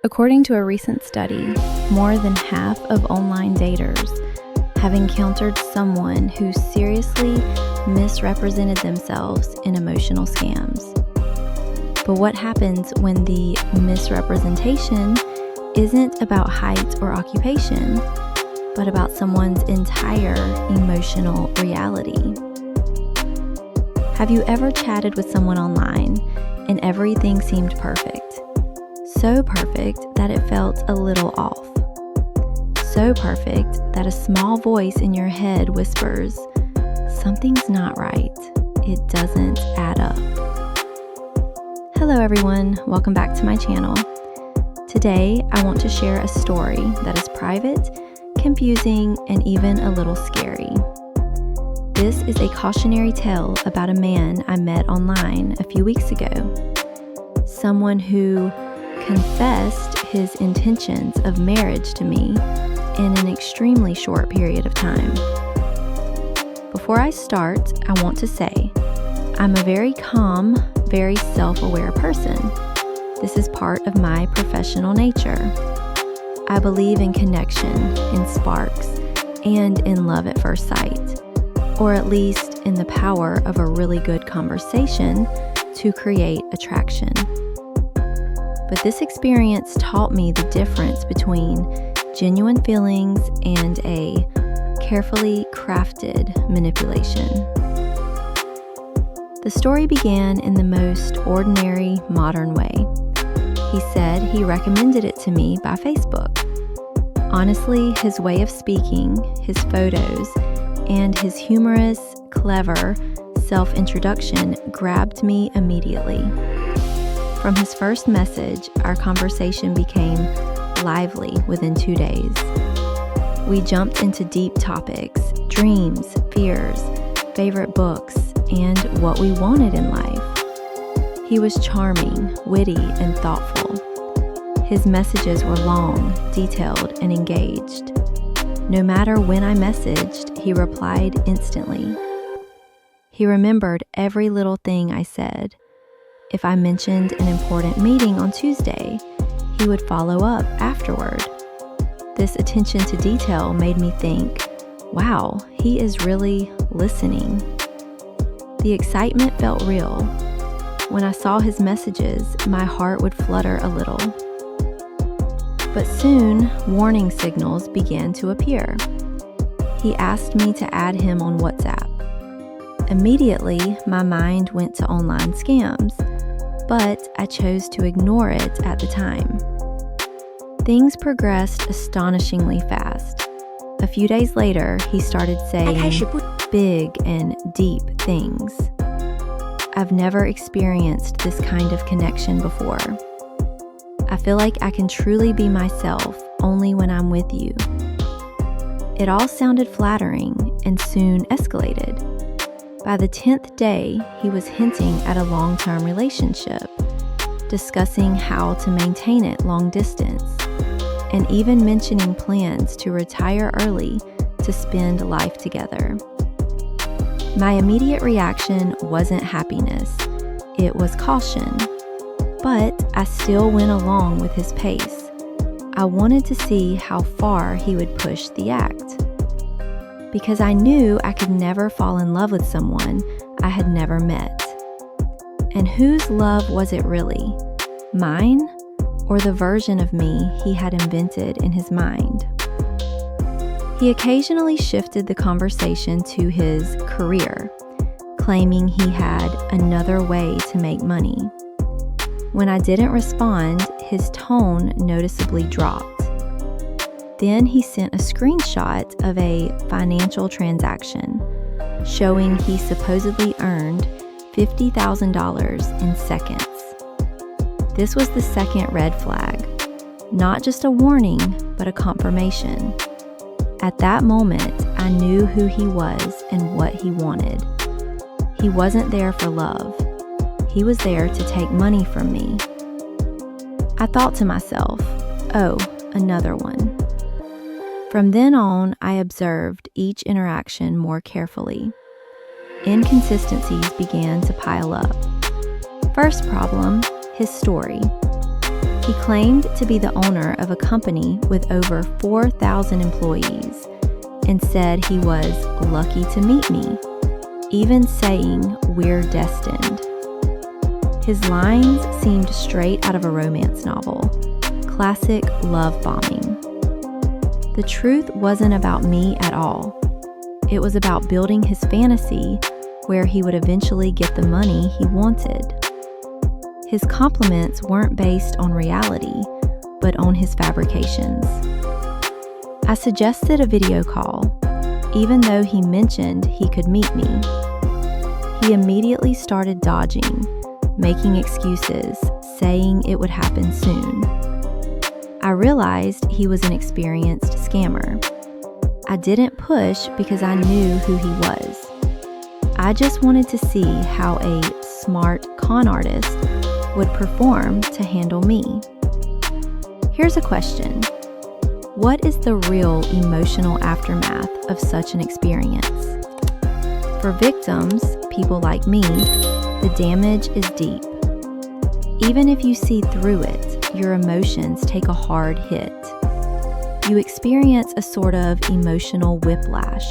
According to a recent study, more than half of online daters have encountered someone who seriously misrepresented themselves in emotional scams. But what happens when the misrepresentation isn't about height or occupation, but about someone's entire emotional reality? Have you ever chatted with someone online and everything seemed perfect? So perfect that it felt a little off. So perfect that a small voice in your head whispers, "Something's not right. It doesn't add up." Hello everyone, welcome back to my channel. Today I want to share a story that is private, confusing, and even a little scary. This is a cautionary tale about a man I met online a few weeks ago. Someone who confessed his intentions of marriage to me in an extremely short period of time. Before I start, I want to say I'm a very calm, very self-aware person. This is part of my professional nature. I believe in connection, in sparks, and in love at first sight, or at least in the power of a really good conversation to create attraction. But this experience taught me the difference between genuine feelings and a carefully crafted manipulation. The story began in the most ordinary, modern way. He said he recommended it to me by Facebook. Honestly, his way of speaking, his photos, and his humorous, clever self-introduction grabbed me immediately. From his first message, our conversation became lively within 2 days. We jumped into deep topics, dreams, fears, favorite books, and what we wanted in life. He was charming, witty, and thoughtful. His messages were long, detailed, and engaged. No matter when I messaged, he replied instantly. He remembered every little thing I said. If I mentioned an important meeting on Tuesday, he would follow up afterward. This attention to detail made me think, wow, he is really listening. The excitement felt real. When I saw his messages, my heart would flutter a little. But soon, warning signals began to appear. He asked me to add him on WhatsApp. Immediately, my mind went to online scams, but I chose to ignore it at the time. Things progressed astonishingly fast. A few days later, he started saying big and deep things. I've never experienced this kind of connection before. I feel like I can truly be myself only when I'm with you. It all sounded flattering and soon escalated. By the 10th day, he was hinting at a long-term relationship, discussing how to maintain it long distance, and even mentioning plans to retire early to spend life together. My immediate reaction wasn't happiness, it was caution, but I still went along with his pace. I wanted to see how far he would push the act, because I knew I could never fall in love with someone I had never met. And whose love was it really? Mine, or the version of me he had invented in his mind? He occasionally shifted the conversation to his career, claiming he had another way to make money. When I didn't respond, his tone noticeably dropped. Then he sent a screenshot of a financial transaction showing he supposedly earned $50,000 in seconds. This was the second red flag, not just a warning, but a confirmation. At that moment, I knew who he was and what he wanted. He wasn't there for love. He was there to take money from me. I thought to myself, oh, another one. From then on, I observed each interaction more carefully. Inconsistencies began to pile up. First problem, his story. He claimed to be the owner of a company with over 4,000 employees and said he was lucky to meet me, even saying we're destined. His lines seemed straight out of a romance novel, classic love bombing. The truth wasn't about me at all. It was about building his fantasy where he would eventually get the money he wanted. His compliments weren't based on reality, but on his fabrications. I suggested a video call, even though he mentioned he could meet me. He immediately started dodging, making excuses, saying it would happen soon. I realized he was an experienced scammer. I didn't push because I knew who he was. I just wanted to see how a smart con artist would perform to handle me. Here's a question. What is the real emotional aftermath of such an experience? For victims, people like me, the damage is deep. Even if you see through it, your emotions take a hard hit. You experience a sort of emotional whiplash.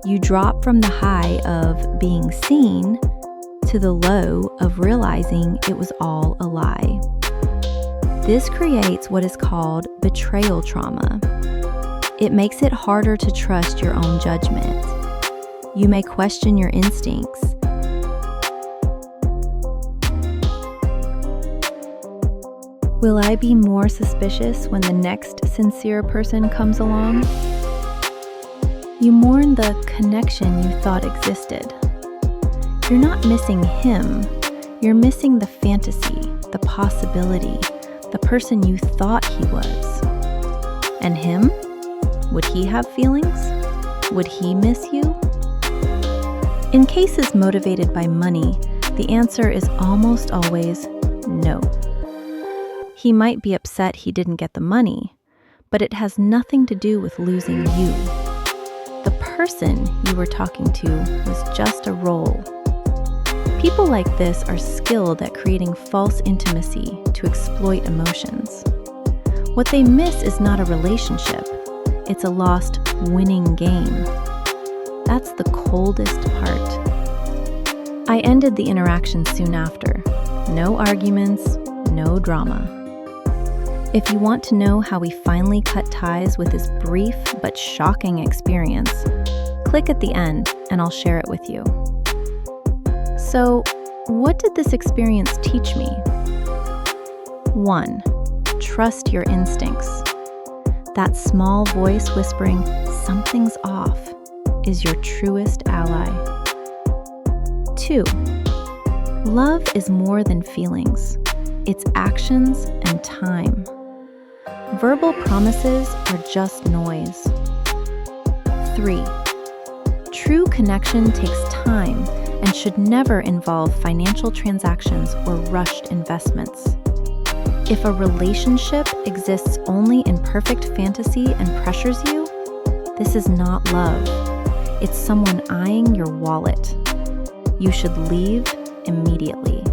You drop from the high of being seen to the low of realizing it was all a lie. This creates what is called betrayal trauma. It makes it harder to trust your own judgment. You may question your instincts. Will I be more suspicious when the next sincere person comes along? You mourn the connection you thought existed. You're not missing him. You're missing the fantasy, the possibility, the person you thought he was. And him? Would he have feelings? Would he miss you? In cases motivated by money, the answer is almost always no. He might be upset he didn't get the money, but it has nothing to do with losing you. The person you were talking to was just a role. People like this are skilled at creating false intimacy to exploit emotions. What they miss is not a relationship. It's a lost winning game. That's the coldest part. I ended the interaction soon after. No arguments, no drama. If you want to know how we finally cut ties with this brief but shocking experience, click at the end and I'll share it with you. So, what did this experience teach me? 1. Trust your instincts. That small voice whispering, "Something's off," is your truest ally. 2. Love is more than feelings. It's actions and time. Verbal promises are just noise. 3. True connection takes time and should never involve financial transactions or rushed investments. If a relationship exists only in perfect fantasy and pressures you, this is not love. It's someone eyeing your wallet. You should leave immediately.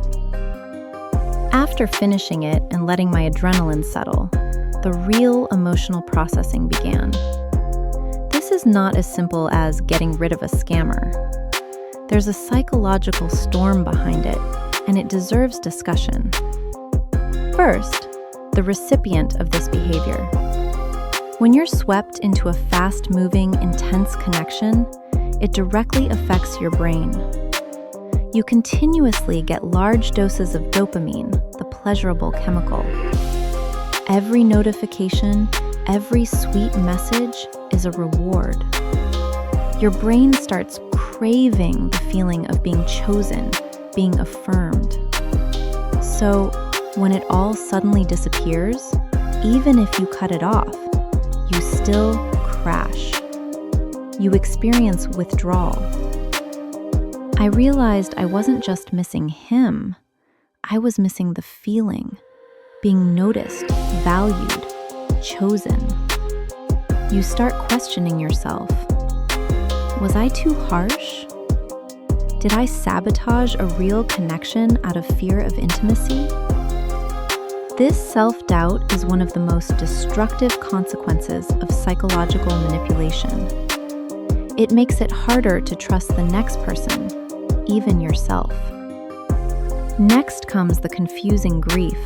After finishing it and letting my adrenaline settle, the real emotional processing began. This is not as simple as getting rid of a scammer. There's a psychological storm behind it, and it deserves discussion. First, the recipient of this behavior. When you're swept into a fast-moving, intense connection, it directly affects your brain. You continuously get large doses of dopamine, the pleasurable chemical. Every notification, every sweet message is a reward. Your brain starts craving the feeling of being chosen, being affirmed. So, when it all suddenly disappears, even if you cut it off, you still crash. You experience withdrawal. I realized I wasn't just missing him, I was missing the feeling, being noticed, valued, chosen. You start questioning yourself. Was I too harsh? Did I sabotage a real connection out of fear of intimacy? This self-doubt is one of the most destructive consequences of psychological manipulation. It makes it harder to trust the next person, even yourself. Next comes the confusing grief.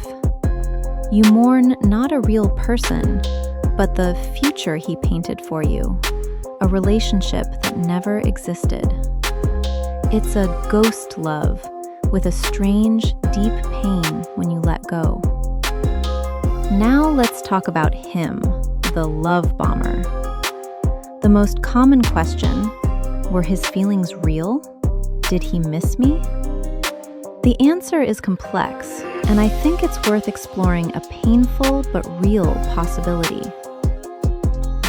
You mourn not a real person, but the future he painted for you, a relationship that never existed. It's a ghost love with a strange, deep pain when you let go. Now let's talk about him, the love bomber. The most common question, were his feelings real? Did he miss me? The answer is complex, and I think it's worth exploring a painful but real possibility.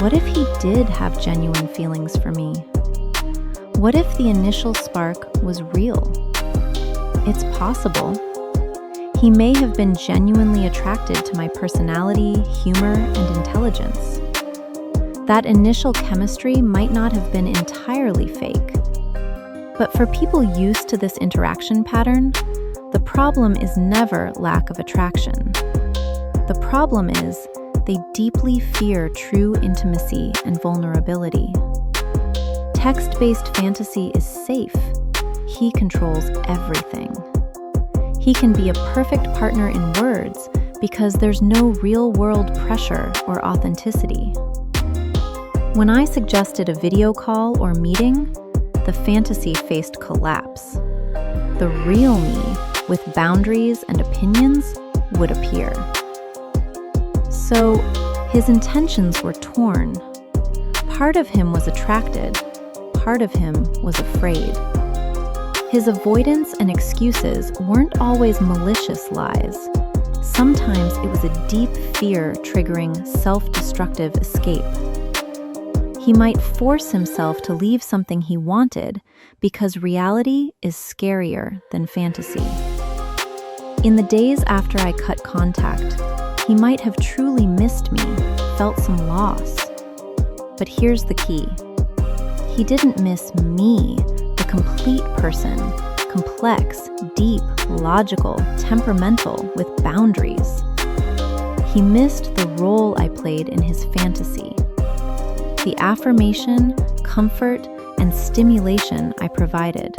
What if he did have genuine feelings for me? What if the initial spark was real? It's possible. He may have been genuinely attracted to my personality, humor, and intelligence. That initial chemistry might not have been entirely fake. But for people used to this interaction pattern, the problem is never lack of attraction. The problem is they deeply fear true intimacy and vulnerability. Text-based fantasy is safe. He controls everything. He can be a perfect partner in words because there's no real-world pressure or authenticity. When I suggested a video call or meeting, the fantasy faced collapse. The real me, with boundaries and opinions, would appear. So, his intentions were torn. Part of him was attracted, part of him was afraid. His avoidance and excuses weren't always malicious lies. Sometimes it was a deep fear triggering self-destructive escape. He might force himself to leave something he wanted because reality is scarier than fantasy. In the days after I cut contact, he might have truly missed me, felt some loss. But here's the key. He didn't miss me, the complete person, complex, deep, logical, temperamental, with boundaries. He missed the role I played in his fantasy. The affirmation, comfort, and stimulation I provided.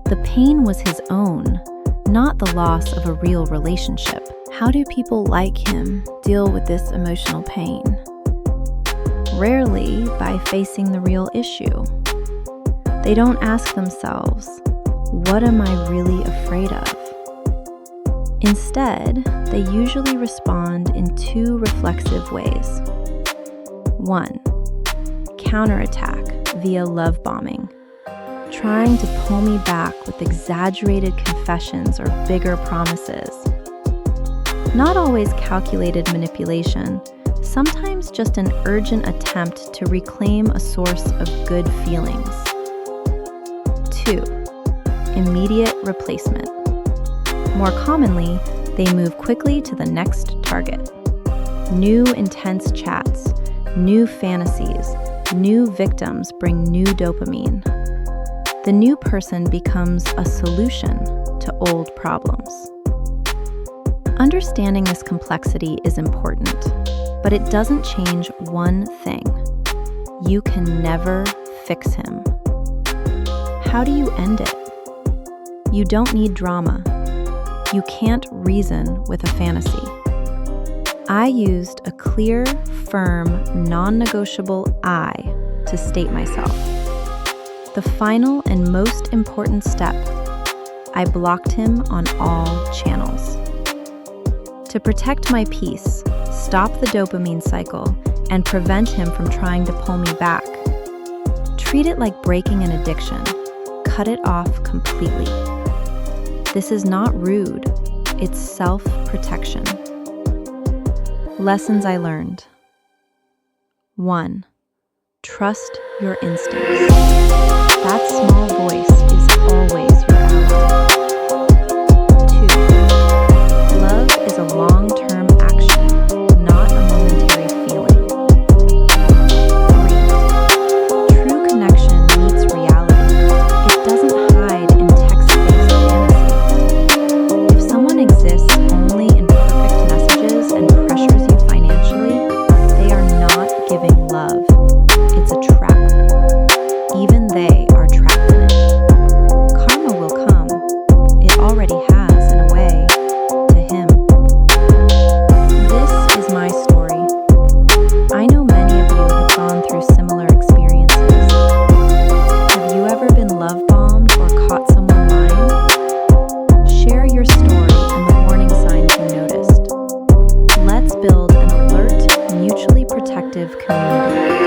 The pain was his own, not the loss of a real relationship. How do people like him deal with this emotional pain? Rarely by facing the real issue. They don't ask themselves, what am I really afraid of? Instead, they usually respond in two reflexive ways. 1. Counterattack via love bombing, trying to pull me back with exaggerated confessions or bigger promises. Not always calculated manipulation, sometimes just an urgent attempt to reclaim a source of good feelings. 2. Immediate replacement. More commonly, they move quickly to the next target. New intense chats, new fantasies, new victims bring new dopamine. The new person becomes a solution to old problems. Understanding this complexity is important, but it doesn't change one thing. You can never fix him. How do you end it? You don't need drama. You can't reason with a fantasy. I used a clear, firm, non-negotiable I to state myself. The final and most important step, I blocked him on all channels. To protect my peace, stop the dopamine cycle, and prevent him from trying to pull me back. Treat it like breaking an addiction. Cut it off completely. This is not rude, it's self-protection. Lessons I learned. 1. Trust your instincts. That small voice is always your ally. 2. Love is a long-term action, not a momentary feeling. 3. True connection meets reality. It doesn't hide in text-based fantasy. If someone exists only in perfect build an alert, mutually protective community.